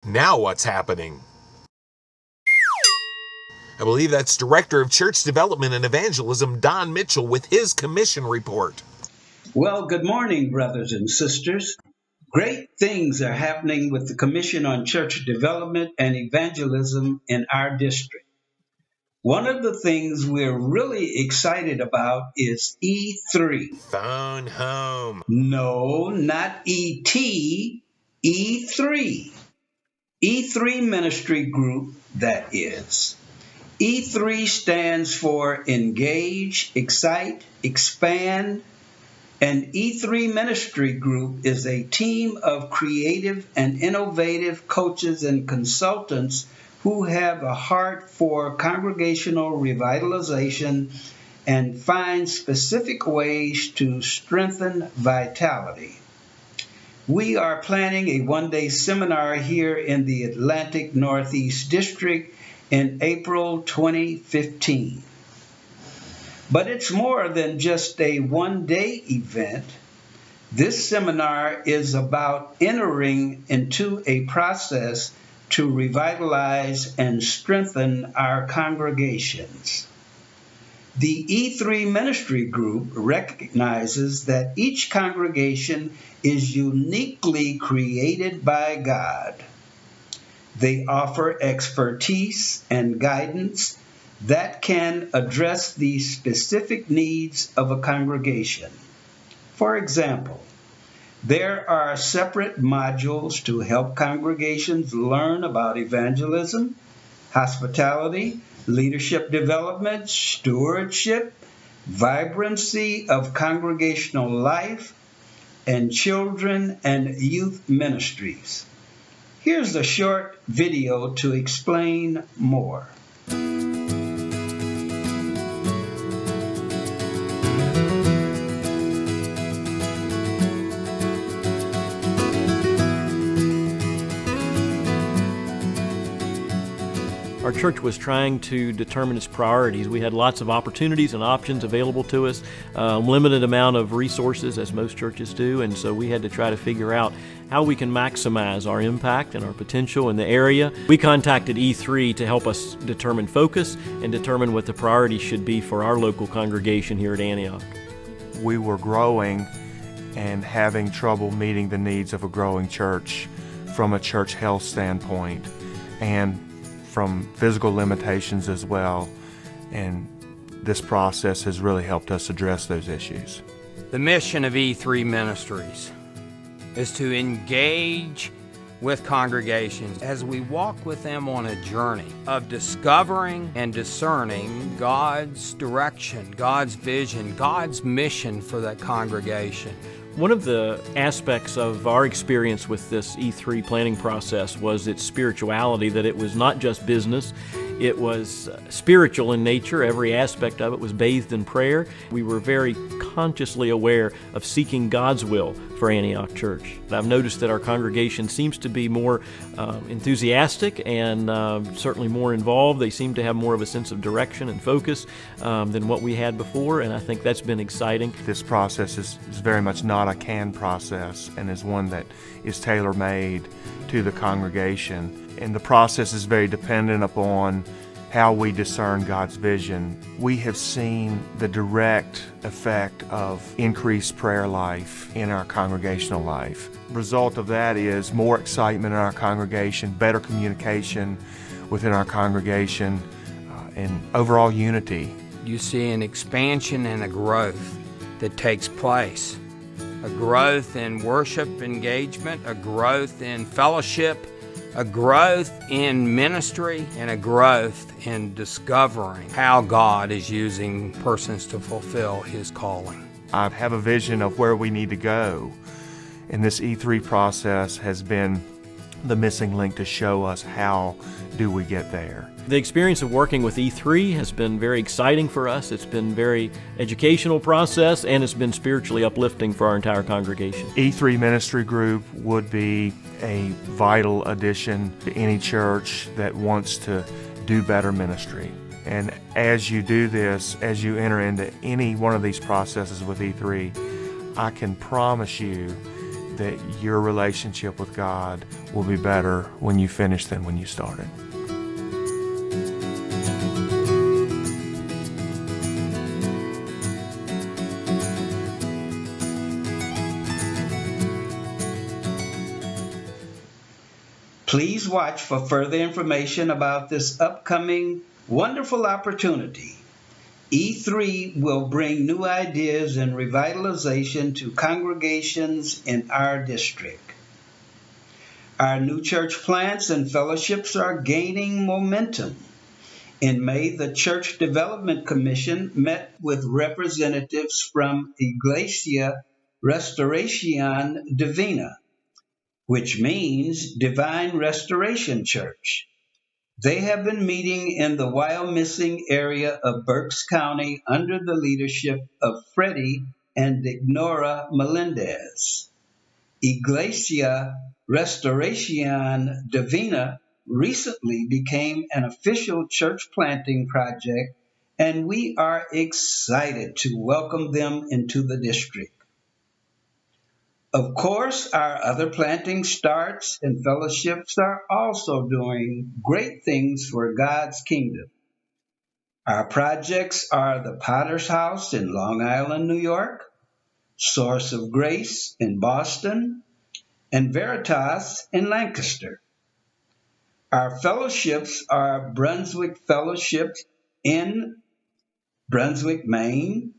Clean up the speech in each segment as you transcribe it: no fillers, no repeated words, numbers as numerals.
Now what's happening? I believe that's Director of Church Development and Evangelism, Don Mitchell, with his commission report. Well, good morning, brothers and sisters. Great things are happening with the Commission on Church Development and Evangelism in our district. One of the things we're really excited about is E3. Phone home. No, not E.T., E3. E3 Ministry Group, that is. E3 stands for Engage, Excite, Expand, and E3 Ministry Group is a team of creative and innovative coaches and consultants who have a heart for congregational revitalization and find specific ways to strengthen vitality. We are planning a one-day seminar here in the Atlantic Northeast District in April 2015. But it's more than just a one-day event. This seminar is about entering into a process to revitalize and strengthen our congregations. The E3 Ministry Group recognizes that each congregation is uniquely created by God. They offer expertise and guidance that can address the specific needs of a congregation. For example, there are separate modules to help congregations learn about evangelism, hospitality, leadership development, stewardship, vibrancy of congregational life, and children and youth ministries. Here's a short video to explain more. Our church was trying to determine its priorities. We had lots of opportunities and options available to us, limited amount of resources, as most churches do, and so we had to try to figure out how we can maximize our impact and our potential in the area. We contacted E3 to help us determine focus and determine what the priorities should be for our local congregation here at Antioch. We were growing and having trouble meeting the needs of a growing church from a church health standpoint and from physical limitations as well, and this process has really helped us address those issues. The mission of E3 Ministries is to engage with congregations as we walk with them on a journey of discovering and discerning God's direction, God's vision, God's mission for that congregation. One of the aspects of our experience with this E3 planning process was its spirituality, that it was not just business. It was spiritual in nature. Every aspect of it was bathed in prayer. We were very consciously aware of seeking God's will for Antioch Church. I've noticed that our congregation seems to be more enthusiastic and certainly more involved. They seem to have more of a sense of direction and focus than what we had before, and I think that's been exciting. This process is very much not a canned process and is one that is tailor-made to the congregation. And the process is very dependent upon how we discern God's vision. We have seen the direct effect of increased prayer life in our congregational life. Result of that is more excitement in our congregation, better communication within our congregation, and overall unity. You see an expansion and a growth that takes place. A growth in worship engagement, a growth in fellowship, a growth in ministry, and a growth in discovering how God is using persons to fulfill His calling. I have a vision of where we need to go, and this E3 process has been the missing link to show us how do we get there. The experience of working with E3 has been very exciting for us. It's been a very educational process, and it's been spiritually uplifting for our entire congregation. E3 Ministry Group would be a vital addition to any church that wants to do better ministry. And as you do this, as you enter into any one of these processes with E3, I can promise you that your relationship with God will be better when you finish than when you started. Please watch for further information about this upcoming wonderful opportunity. E3 will bring new ideas and revitalization to congregations in our district. Our new church plants and fellowships are gaining momentum. In May, the Church Development Commission met with representatives from Iglesia Restauración Divina, which means Divine Restoration Church. They have been meeting in the Wyomissing area of Berks County under the leadership of Freddie and Ignora Melendez. Iglesia Restauración Divina recently became an official church planting project, and we are excited to welcome them into the district. Of course, our other planting starts and fellowships are also doing great things for God's kingdom. Our projects are the Potter's House in Long Island, New York, Source of Grace in Boston, and Veritas in Lancaster. Our fellowships are Brunswick Fellowship in Brunswick, Maine,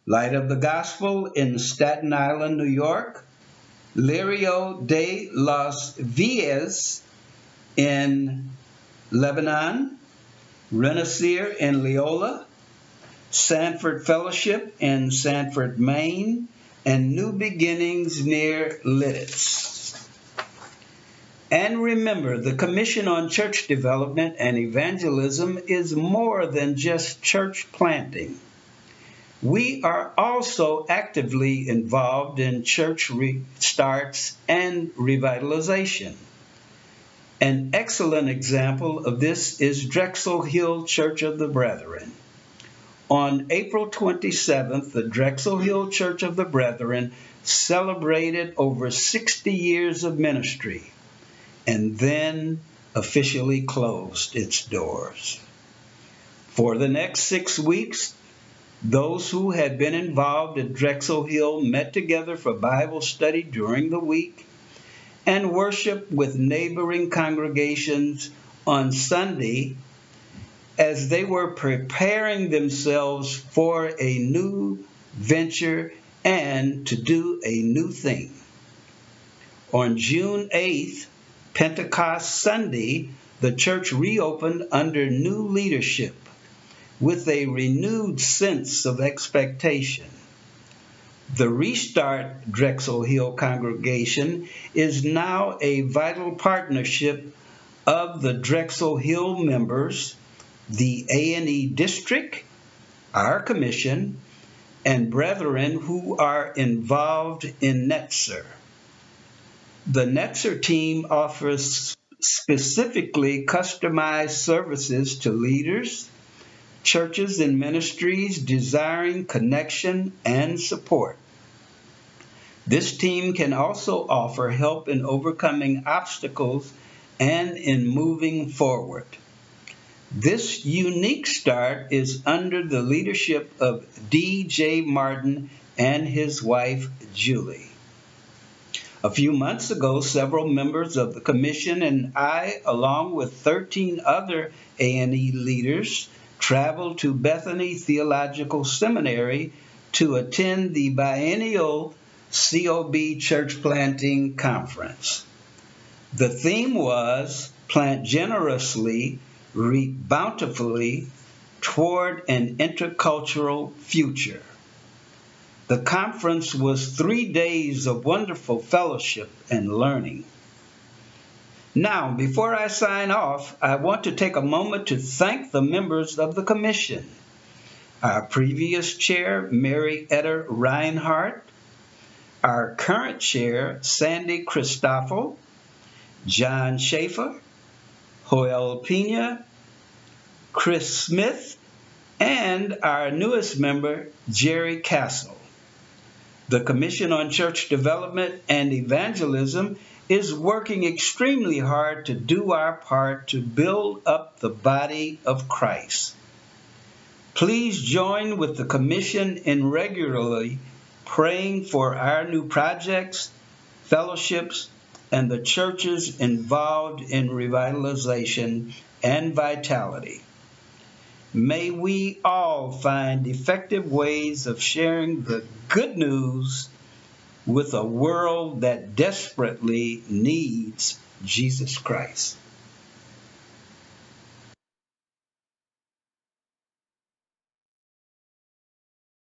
Light of the Gospel in Staten Island, New York, Lirio de los Villas in Lebanon, Renaissir in Leola, Sanford Fellowship in Sanford, Maine, and New Beginnings near Lidditz. And remember, the Commission on Church Development and Evangelism is more than just church planting. We are also actively involved in church restarts and revitalization. An excellent example of this is Drexel Hill Church of the Brethren. On April 27th, the Drexel Hill Church of the Brethren celebrated over 60 years of ministry and then officially closed its doors. For the next 6 weeks, those who had been involved at Drexel Hill met together for Bible study during the week and worship with neighboring congregations on Sunday as they were preparing themselves for a new venture and to do a new thing. On June 8th, Pentecost Sunday, the church reopened under new leadership with a renewed sense of expectation. The Restart Drexel Hill congregation is now a vital partnership of the Drexel Hill members, the A&E District, our commission, and brethren who are involved in Netzer. The Netzer team offers specifically customized services to leaders, churches and ministries desiring connection and support. This team can also offer help in overcoming obstacles and in moving forward. This unique start is under the leadership of D.J. Martin and his wife, Julie. A few months ago, several members of the commission and I, along with 13 other A&E leaders, traveled to Bethany Theological Seminary to attend the biennial COB Church Planting Conference. The theme was Plant Generously, Reap Bountifully Toward an Intercultural Future. The conference was 3 days of wonderful fellowship and learning. Now, before I sign off, I want to take a moment to thank the members of the commission. Our previous chair, Mary Eder Reinhardt, our current chair, Sandy Christoffel, John Schaefer, Joel Pena, Chris Smith, and our newest member, Jerry Castle. The Commission on Church Development and Evangelism is working extremely hard to do our part to build up the body of Christ. Please join with the Commission in regularly praying for our new projects, fellowships, and the churches involved in revitalization and vitality. May we all find effective ways of sharing the good news with a world that desperately needs Jesus Christ.